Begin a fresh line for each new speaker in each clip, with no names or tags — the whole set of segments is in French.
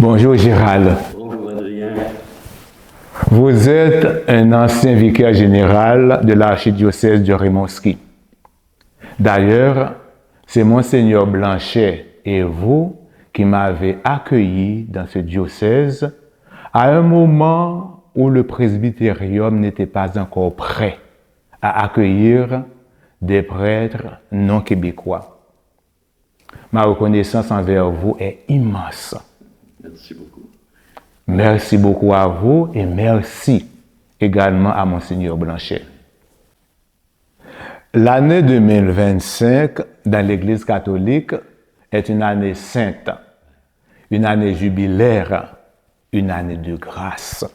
Bonjour Gérald.
Bonjour Adrien.
Vous êtes un ancien vicaire général de l'archidiocèse de Rimouski. D'ailleurs, c'est Monseigneur Blanchet et vous qui m'avez accueilli dans ce diocèse à un moment où le presbytérium n'était pas encore prêt à accueillir des prêtres non québécois. Ma reconnaissance envers vous est immense.
Merci beaucoup.
Merci beaucoup à vous et merci également à Monseigneur Blanchet. L'année 2025 dans l'Église catholique est une année sainte, une année jubilaire, une année de grâce.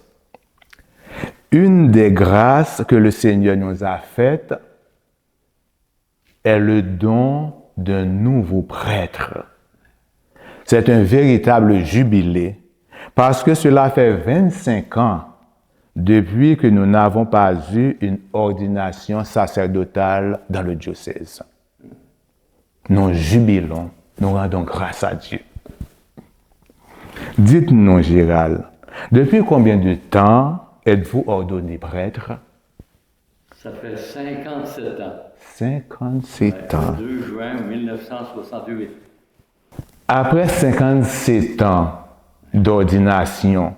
Une des grâces que le Seigneur nous a faites est le don d'un nouveau prêtre. C'est un véritable jubilé parce que cela fait 25 ans depuis que nous n'avons pas eu une ordination sacerdotale dans le diocèse. Nous jubilons, nous rendons grâce à Dieu. Dites-nous, Gérald, depuis combien de temps êtes-vous ordonné prêtre?
Ça fait 57 ans.
57 ans.
Le 2 juin 1968.
Après 57 ans d'ordination,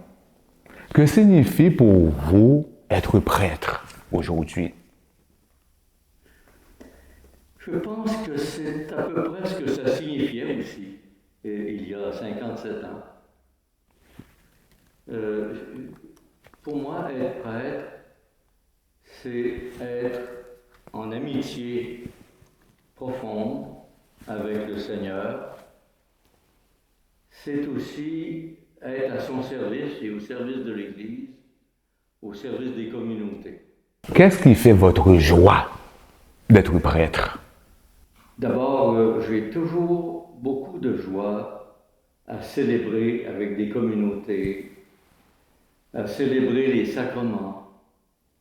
que signifie pour vous être prêtre aujourd'hui?
Je pense que c'est à peu près ce que ça signifiait aussi, il y a 57 ans. Pour moi, être prêtre, c'est être en amitié profonde avec le Seigneur. C'est aussi être à son service et au service de l'Église, au service des communautés.
Qu'est-ce qui fait votre joie d'être prêtre?
D'abord, j'ai toujours beaucoup de joie à célébrer avec des communautés, à célébrer les sacrements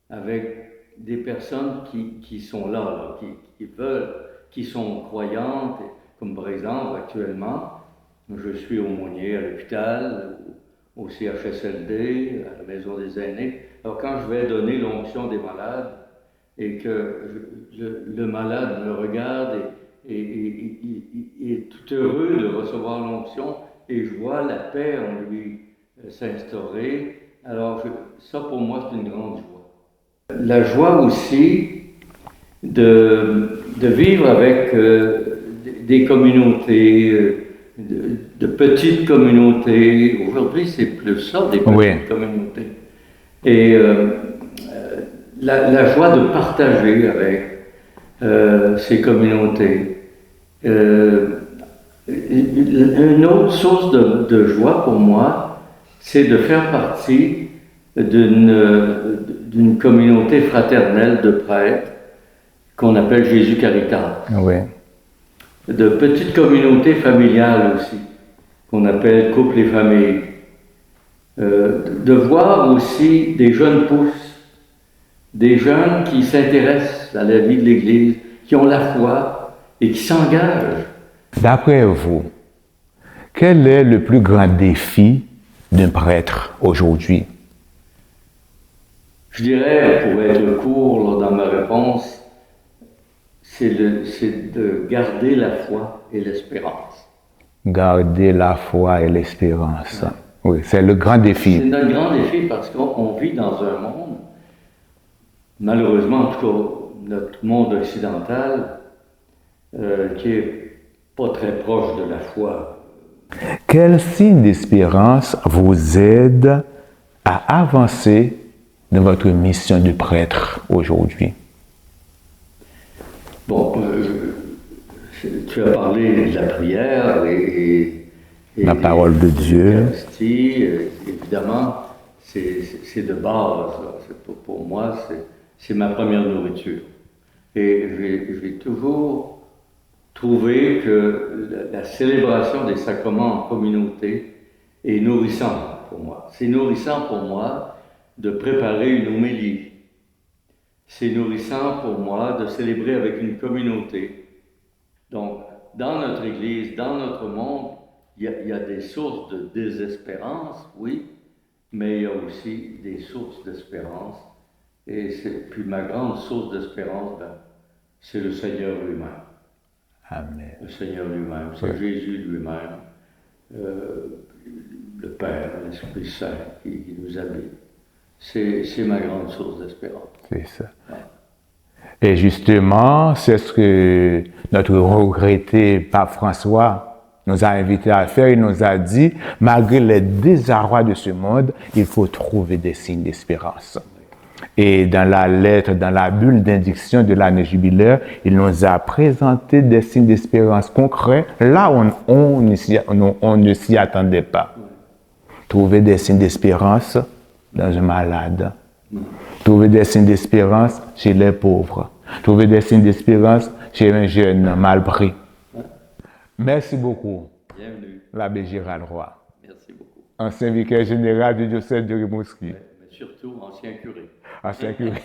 avec des personnes qui sont là, qui veulent, qui sont croyantes, comme par exemple actuellement, je suis aumônier à l'hôpital, au CHSLD, à la maison des aînés. Alors quand je vais donner l'onction des malades et que le malade me regarde et est tout heureux de recevoir l'onction et je vois la paix en lui s'instaurer, alors ça pour moi c'est une grande joie. La joie aussi de vivre avec des communautés, de petites communautés. Aujourd'hui, c'est plus ça, des petites communautés. Et la joie de partager avec ces communautés. Une autre source de joie pour moi, c'est de faire partie d'une communauté fraternelle de prêtres qu'on appelle Jésus Caritas.
Oui.
De petites communautés familiales aussi, qu'on appelle couple et famille. De voir aussi des jeunes pousses, des jeunes qui s'intéressent à la vie de l'Église, qui ont la foi et qui s'engagent.
D'après vous, quel est le plus grand défi d'un prêtre aujourd'hui?
Je dirais, pour être court dans ma réponse, c'est de garder la foi et l'espérance.
Garder la foi et l'espérance. Ouais. Oui, c'est le grand défi.
C'est notre grand défi parce qu'on vit dans un monde, malheureusement, en tout cas, notre monde occidental, qui est pas très proche de la foi.
Quel signe d'espérance vous aide à avancer dans votre mission de prêtre aujourd'hui?
Bon, tu as parlé de la prière et
la parole de Dieu.
Évidemment, c'est de base. Pour moi, c'est ma première nourriture. Et j'ai toujours trouvé que la célébration des sacrements en communauté est nourrissante pour moi. C'est nourrissant pour moi de préparer une homélie. C'est nourrissant pour moi de célébrer avec une communauté. Donc, dans notre Église, dans notre monde, il y a des sources de désespérance, oui, mais il y a aussi des sources d'espérance. Puis ma grande source d'espérance, c'est le Seigneur lui-même.
Amen.
Le Seigneur lui-même, c'est
Oui.
Jésus lui-même, le Père, l'Esprit Saint qui nous habite. C'est ma grande source d'espérance.
C'est ça. Et justement, c'est ce que notre regretté pape François nous a invités à faire. Il nous a dit, malgré les désarrois de ce monde, il faut trouver des signes d'espérance. Et dans la lettre, dans la bulle d'indiction de l'année jubilaire, il nous a présenté des signes d'espérance concrets là où on ne s'y attendait pas. Trouver des signes d'espérance dans un malade. Trouver des signes d'espérance chez les pauvres. Trouver des signes d'espérance chez un jeune mal pris. Merci beaucoup,
Bienvenue.
l'abbé Gérald Roy,
Merci beaucoup.
ancien vicaire général du diocèse de Rimouski.
Mais surtout ancien curé.
Ancien curé.